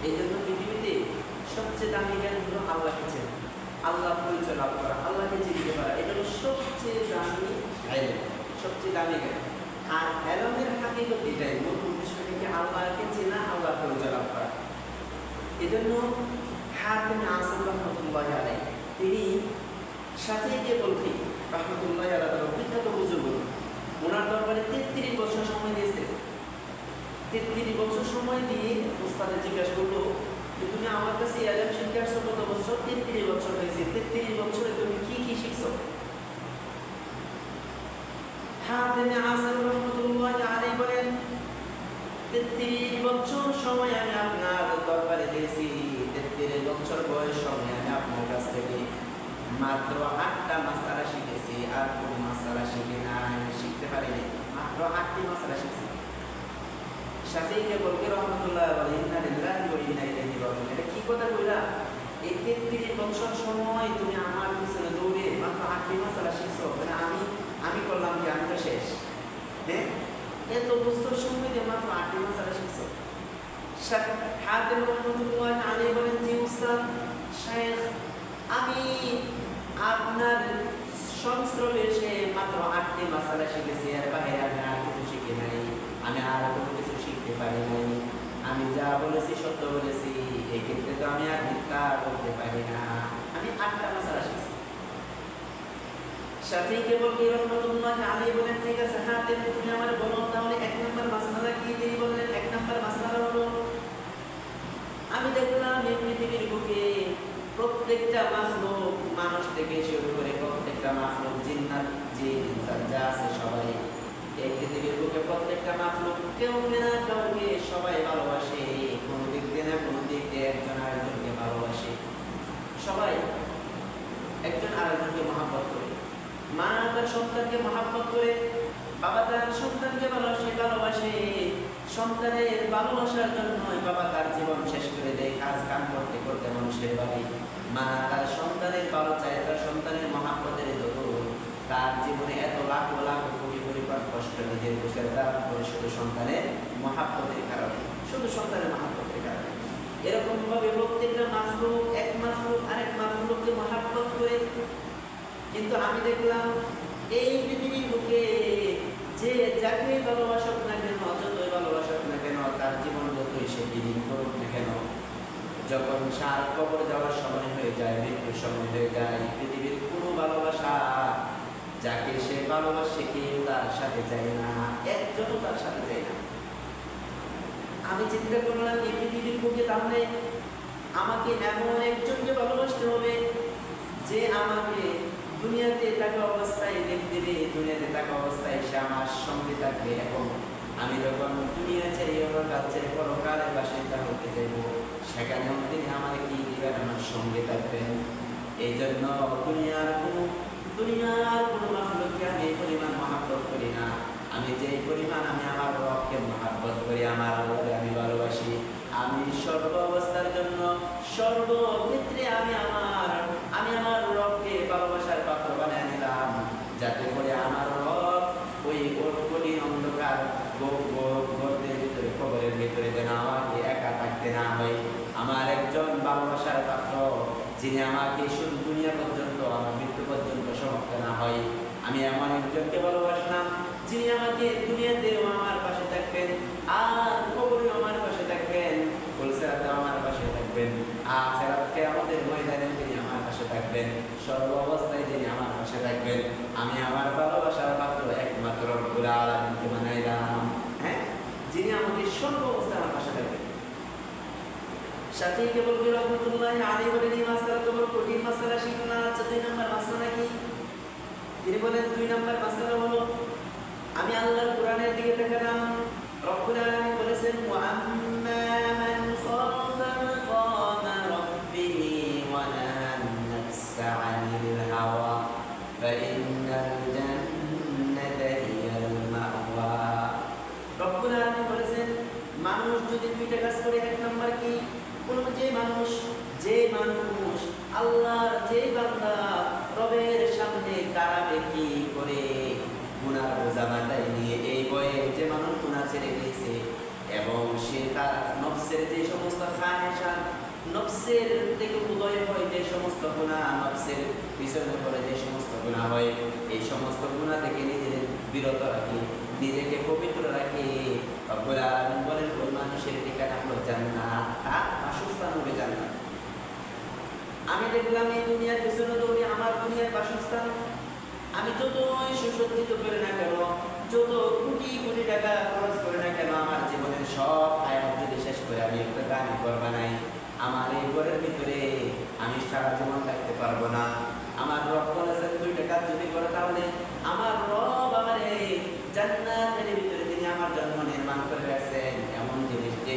এই জন্য পৃথিবীতে সবচেয়ে দামি জ্ঞান হলো আল্লাহকে চেনা, আল্লাহ পরিচয় লাভ করা, আল্লাহকে চিনতে পারা। এটা হলো সবচেয়ে দামি ইলম, সবচেয়ে দামি জ্ঞান। আর ইলমের হাকিকত এটাই, মূল উদ্দেশ্যটা কি আল্লাহকে চেনা, আল্লাহ পরিচয় লাভ করা। এই জন্য হাকিম আসম রহমতুল্লাহ আলাইহি তিনি সাথে গিয়ে বলতেন রহমতুল্লাহ আলাইহি বিখ্যাত বুজুর্গ, ওনার দরবারে 33 বছর সময় দিয়েছে। 33 বছর সময় দিয়ে উস্তাদে জিজ্ঞাসা করলো যে তুমি আমার কাছে ইলম শিখে আসছো কত বছর? 33 বছর হয়েছে। 33 বছরে তুমি কি কি শিখছো? হাকিম আসম রহমতুল্লাহ আলাইহি বলেন 33 বছর সময় আমি আপনার দরবারে দিয়েছি। 33 বছর বয়স সময় আমি আপনার কাছ থেকে মাত্র 8টা মাসআলা শিখেছি, আর কোন মাসআলা শিখে নাই, শিখতে পারিনি। মাত্র 8টি মাসআলা শিখেছি। শাফিঈ বলকে রহমাতুল্লাহ আলাইহি ইন্না লিল্লাহি ওয়া ইন্না ইলাইহি রাজিউন। এটা কি কথা কইলা? এই 33 বছর সময় তুমি আমার পিছনে দৌড়ে মাত্র 8টি মাসআলা শিখছো, মানে আমি করলাম কি? আমি তো শেষ। হ্যাঁ, এত বছর সময় দিয়ে মাত্র 8টি মাসআলা শিখছো। হাকিম রহমাতুল্লাহ আলাইহি বলেন যে উস্তাদ শাইখ, আমি আপনার সংস্রবে এসে মাত্র 8টি মাসআলা শিখেছি, এর বাইরে আমি আর কিছু শিখি নাই, আমি আর কোনো কিছু শিখতে পারি নাই। আমি যা বলেছি সত্য বলেছি, এই ক্ষেত্রে তো আমি আর মিথ্যা বলতে পারি না। আমি 8টা মাসআলা শিখেছি। শাফিঈ বলকে রহমাতুল্লাহ আলাইহি বলেন ঠিক আছে হাকিম, তুমি আমার বলো তাহলে 1 নম্বর মাসআলা কি? তিনি বললেন 1 নম্বর মাসআলা হলো আমি দেখলাম এই পৃথিবীর বুকে প্রত্যেকটা মাখলুক, মানুষ থেকে শুরু করে প্রত্যেকটা মাখলুক, জিন্নাত জিন ইনসান যা আছে সবাই এই পৃথিবীর বুকে প্রত্যেকটা মাখলুক কেউ না কাউকে সবাই ভালোবাসে, কোনো দিক দিয়ে না কোনো দিক দিয়ে একজন আরেকজনকে ভালোবাসে। সবাই একজন আরেকজনকে মহব্বত করে। মা তার সন্তানকে মহব্বত করে, বাবা তার সন্তানকে ভালোবাসে। সন্তানের ভালোবাসার জন্য বাবা তার জীবন শেষ করে দেয় কাজ কাম করতে করতে মানুষের বাড়ি। মা তার সন্তানের ভালো চায়, তার সন্তানের মহব্বতের দরুন তার জীবনে এত লাখ লাখ কোটি কোটি কষ্ট নিজের বুঝে ধারণ করে শুধু সন্তানের মহব্বতের কারণে, শুধু সন্তানের মহব্বতের কারণে। এরকম ভাবে প্রত্যেকটা মাখলুক এক মাখলুক আরেক মাখলুককে মহব্বত করে। কিন্তু আমি দেখলাম এই পৃথিবীর বুকে যে যাকে ভালোবাসক না কেন, যতই ভালোবাসক না কেন, তার জীবন যতই সে বিলীন করুক না কেন, যখন সার কবর যাওয়ার সময় হয়ে যায়, মৃত্যুর সময় হয়ে যায়, পৃথিবীর কোনো ভালোবাসা যাকে সে ভালোবাসে কেউ তার সাথে যায় না, একজনও তার সাথে যায় না। আমি চিন্তা করলাম এই পৃথিবীর বুকে তাহলে আমাকে এমন একজনকে ভালোবাসতে হবে যে আমাকে দুনিয়াতে থাকা অবস্থায় দেখতে দেবে, দুনিয়াতে থাকা অবস্থায় সে আমার সঙ্গে থাকবে। এখন আমি যখন দুনিয়া ছেড়ে কাজ ছেড়ে পরকালের বাসিন্দা হতে চাইব, সেখানেও তিনি আমাকে কি দিবেন? আমার সঙ্গে থাকবেন। এই জন্য দুনিয়ার কোনো মাখলুককে আমি এই পরিমাণ মহব্বত করি না। আমি যে পরিমাণ আমি আমার রবকে মহব্বত করি, আমার আল্লাহকে আমি ভালোবাসি, আমি সর্ব অবস্থার জন্য সর্বক্ষেত্রে আমি আমার রবকে ভালোবাসার পাত্র বানিয়ে নিলাম, যাতে করে আমার রব ওই কঠিন অন্ধকার গর্তের ভিতরে, কবরের ভিতরে যেন আমাকে একা থাকতে না হয়। আমার একজন ভালোবাসার পাত্র যিনি আমাকে শুধু দুনিয়া পর্যন্ত, আমার মৃত্যু পর্যন্ত সমাপ্ত না হয়। আমি এমন একজনকে ভালোবাসলাম যিনি আমাকে দুনিয়াতেও আমার পাশে থাকবেন, আর কবরেও আমার পাশে থাকবেন, ফুলসেরাতেও আমার পাশে থাকবেন, আখিরাতে আমাদের ময়দানে তিনি আমার পাশে থাকবেন, সর্ব অবস্থায় তিনি আমার পাশে থাকবেন। আমি আমার ভালোবাসার পাত্র একমাত্র রব্বুল আলামিনকে বানাইলাম, হ্যাঁ, যিনি আমাকে সর্ব অবস্থায় আমার পাশে থাকবেন। শাফিঈ বলকে রহমাতুল্লাহ আলাইহি বলেন এই মাসআলা তো বড় কঠিন মাসআলা, শিখনা। আচ্ছা 2 নম্বর মাসআলা কি? তিনি বলেন 2 নম্বর মাসআলা হলো আমি আল্লাহর কোরআনের দিকে তাকালাম। রব্বুল আলামিন বলেছেন ওয়া আম্মা মান খাফা মাকামা রাব্বিহি ওয়া নাহান নাফসা আনিল হাওয়া ফাইন্নাল জান্নাতা হিয়াল মাওয়া। রব্বুল আলামিন বলেছেন মানুষ যদি 2টা কাজ করে, 1 নম্বর কি? যে মানুষ আল্লাহর যে বান্দা রবের সামনে দাঁড়াবে কি করে, গুনার বোঝা মাথায় নিয়ে, এই বয়ে যে মানুষ গুনাহ ছেড়ে দিয়েছে এবং সে তার নফসের যে সমস্ত খায়েশ নফসের থেকে উদয় হয় যে সমস্ত গুনাহ, নফসের পিছনে পড়ে যে সমস্ত গুনাহ হয়, এই সমস্ত গুনাহ থেকে নিজেদের বিরত রাখি, নিজেকে পবিত্র রাখি। রব্বুল আলামিন বলেন ওই মানুষের ঠিকানা হলো জান্নাত, তার বাসস্থান হবে জান্নাত। আমি দেখলাম এই দুনিয়ার পিছনে দৌড়ি, আমার দুনিয়ার বাসস্থান, আমি যতই সুসজ্জিত করে না কেন, যত কোটি কোটি টাকা খরচ করে না কেন, আমার জীবনের সব আয়াত যদি শেষ করে আমি একটা দামি ঘর বানাই, আমার এই ঘরের ভিতরে আমি সারা জীবন থাকতে পারবো না। আমার রব বলেছেন 2 টাকা যদি করে, তাহলে আমার রব আমার এই জান্নাতের ভিতরে তিনি আমার জন্য নির্মাণ করে রাখছেন এমন জিনিস, যে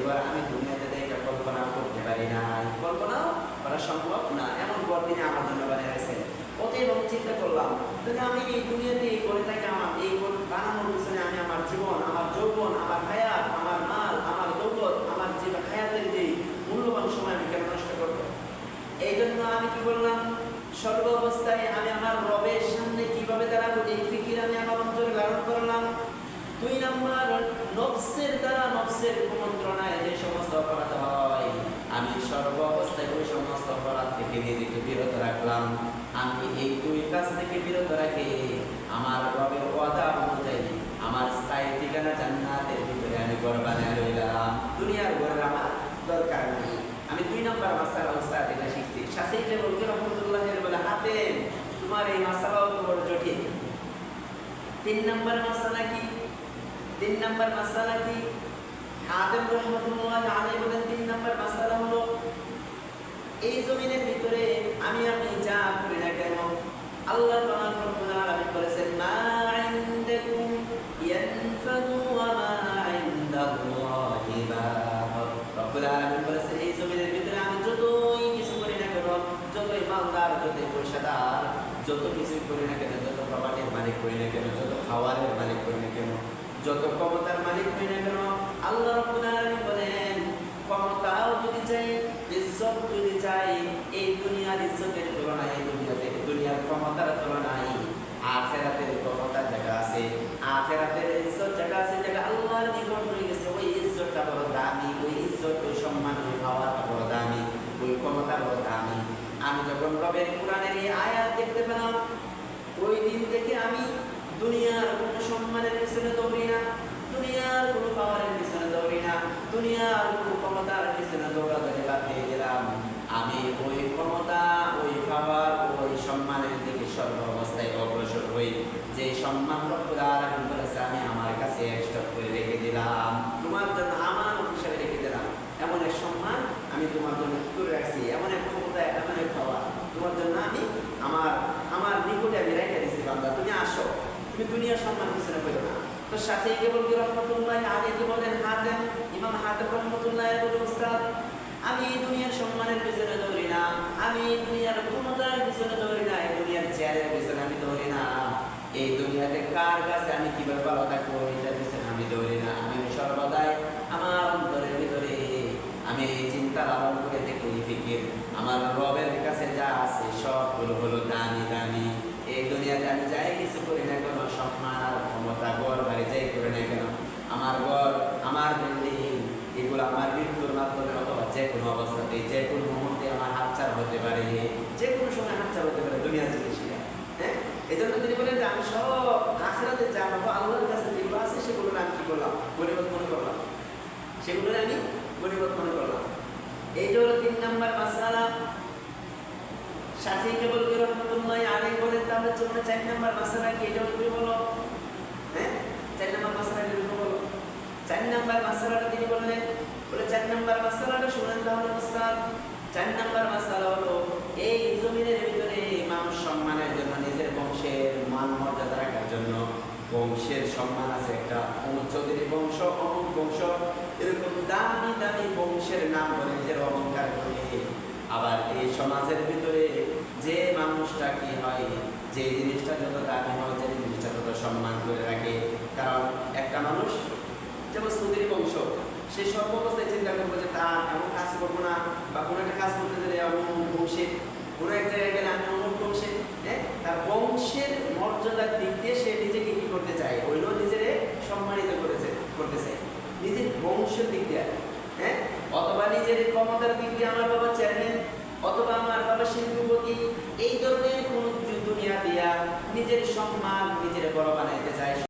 ঘর আমি দুনিয়াতে দেখে কল্পনা করতে পারি না, কল্পনাও করা সম্ভব না, এমন ঘর তিনি আমার জন্য বানিয়ে রাখছেন। অতএব আমি চিন্তা করলাম, তাহলে আমি এই দুনিয়াতে এই করে থাকি, আমার এই ঘর বানানোর পিছনে আমি আমার জীবন, আমার যৌবন, আমার হায়াত, আমার মাল, আমার দৌলত, আমার যে হায়াতের যে মূল্যবান সময় আমি কেন নষ্ট করবো? এই জন্য আমি কি করলাম, সর্ব অবস্থায় আমি আমার রবের সামনে কিভাবে দাঁড়াবো এই ফিকির আমি আমার অন্তরে লালন করলাম। 2 নাম্বার, নফসের দ্বারা, নফসের কুমন্ত্রণায় যে সমস্ত অপরাধ হয়, আমি সর্ব অবস্থায় ওই সমস্ত অপরাধ থেকে নিজেকে বিরত রাখলাম। আমি এই 2 কাজ থেকে বিরত রাখি আমার রবের ওয়াদা অনুযায়ী আমার স্থায়ী ঠিকানা জান্নাতের ভিতরে আমি ঘর বানিয়ে রইলাম। দুনিয়ার ঘরের আমার দরকার নেই। আমি 2 নাম্বার মাসালা উস্তাদ এটা শিখছি। শাফিঈ বলতে রহমাতুল্লাহ বলে, হাতে তোমার এই মাসালাও তো বড় জটিল। 3 নাম্বার মাসালা কি? 3 নাম্বার মাসালা কি? আদম রহমাতুল্লাহ আলাইহি বলেন 3 নাম্বার মাসালা হলো, এই জমিনের ভিতরে আমি যা করি না কেন, আল্লাহ পাক রব্বুল আলামিন বলেছেন মা ইনদাকুম ইয়ানফাদু ওয়া মা ইনদাল্লাহি বাক। রব্বুল আলামিন বলেছেন এই জমিনের ভিতরে আমি যতই কিছু করি না কেন, যতই মালদার, যতই পয়সাদার, যত কিছু করি না কেন, যত প্রপার্টির মালিক করি না কেন, যত খাওয়ারের মালিক করি না কেন, যত ক্ষমতার মালিক করি না কেন, আল্লাহ রব্বুল আলামিন বলেন ক্ষমতাও যদি চাই, ইজ্জত যদি চাই, এই দুনিয়ার ইজ্জতের তুলনায়, এই দুনিয়ার ক্ষমতার তুলনায় আখিরাতের ক্ষমতার জায়গা আছে, আখিরাতের ইজ্জত জায়গা আছে, জায়গা আল্লাহর নিকট হয়ে গেছে। ওই ইজ্জতটা বড় দামি, ওই ইজ্জত, ওই সম্মান, ওই পাওয়ারটা বড় দামি, ওই ক্ষমতা বড় দামি। আমি যখন রবের কোরআনের এই আয়াত দেখতে পেলাম, ওই দিন থেকে আমি দুনিয়ার কোনো সম্মানের পিছনে দৌড়ি না, দুনিয়ার কোনো পাওয়ারের পিছনে দৌড়ি না, দুনিয়ার কোনো ক্ষমতার পিছনে দৌড়াদৌড়ি বাদ দিয়ে দিলাম। আমি ওই ক্ষমতা, ওই পাওয়ার, ওই সম্মানের দিকে সর্ব অবস্থায় অগ্রসর হই। যে সম্মান রব্বুল আলামিন বলেছে আমি আমার কাছে স্টক করে রেখে দিলাম, তোমার জন্য আমার হিসাবে রেখে দিলাম। এমন এক সম্মান আমি তোমার জন্য করে রাখছি, এমন এক ক্ষমতা, এমন এক পাওয়ার তোমার জন্য আমি আমার নিকটে আমি রেখে দিচ্ছি। বান্দা তুমি আসো, তুমি দুনিয়ার সম্মান পিছনে পেলো না। তো শাফিঈ বলতে রহমাতুল্লাহ আলাইহি বলেন, হাতেম ইমাম হাতেম রহমাতুল্লাহ আলাইহি উস্তাদ, আমি দুনিয়ার সম্মানের পিছনে দৌড়ি না, আমি দুনিয়ার ক্ষমতার পিছনে দৌড়ি না, এই দুনিয়ার চেয়ারের পিছনে আমি দৌড়ি না, এই দুনিয়াতে কার কাছে আমি কিভাবে ভালো থাকবো এটার পিছনে আমি দৌড়ি না। আমি সর্বদাই আমার অন্তরের ভিতরে আমি এই চিন্তা লালন করে দেখি, ফিকির আমার রবের কাছে যা আছে সবগুলো হলো দামি দামি। এই দুনিয়াতে আমি যাই কিছু করি না কেন, সম্মান আর ক্ষমতা, ঘর বাড়ি যাই করি না কেন, আমার ঘর, আমার বিল্ডিং, এগুলো আমার মৃত্যুর মাধ্যমে অথবা যে কোনো অবস্থাতে, যে কোনো মুহূর্তে আমার হাতছাড়া হতে পারে, যে কোনো সময় হাতছাড়া হতে পারে দুনিয়ার জিনিসটা। হ্যাঁ, এই জন্য তিনি বলেন যে আমি সব আখিরাতে যা পাবো আল্লাহর কাছে যেগুলো আছে সেগুলো আমি কি করলাম, গনিমত মনে করলাম, সেগুলো আমি গনিমত মনে করলাম। এইটা হলো 3 নাম্বার মাসআলা। শাফিঈ বলতে রহমাতুল্লাহ আলাইহি বলেন, তাহলে তোমরা 4 নাম্বার মাসআলা কি, এটা তুমি বলো। হ্যাঁ, 4 নাম্বার মাসআলা কি তুমি বলো। 4 নাম্বার মাসআলাটা তিনি বললেন, বলে 4 নাম্বার মাসআলাটা শুনেন তাহলে উস্তাদ। 4 নাম্বার মাসআলা হলো এই জমিনের ভিতরে মানুষ সম্মানের জন্য, নিজের বংশের মান মর্যাদা রাখার জন্য, বংশের সম্মান আছে একটা, অমুক চৌধুরী বংশ, অমুক বংশ, এরকম দামি দামি বংশের নাম বলে নিজের অহংকার করে। আবার এই সমাজের ভিতরে যে মানুষটা কি হয়, যে জিনিসটা যত দামি হয়, যে জিনিসটা তত সম্মান করে রাখে। কারণ একটা মানুষ যেমন চৌধুরী বংশ, সে সর্ববস্থায় চিন্তা করবো যে তার এমন কাজ করবো না, বা কোনো একটা কাজ করতে গেলে অমুক বংশে, কোনো এক জায়গায় গেলে আমি অমুক বংশে। হ্যাঁ, তার বংশের মর্যাদার দিক দিয়ে সে নিজেকে কি করতে চায়, ওইগুলো নিজের সম্মানিত করতে চায়, নিজের বংশের দিক দিয়ে। হ্যাঁ, অথবা নিজের নিজের ক্ষমতার দিক দিয়ে আমার বাবা চেয়ারম্যান অথবা আমার বাবা শিল্পপতি, এই ধরনের কোনো কিছু দুনিয়া দিয়া নিজের সম্মান নিজের বড় বানাই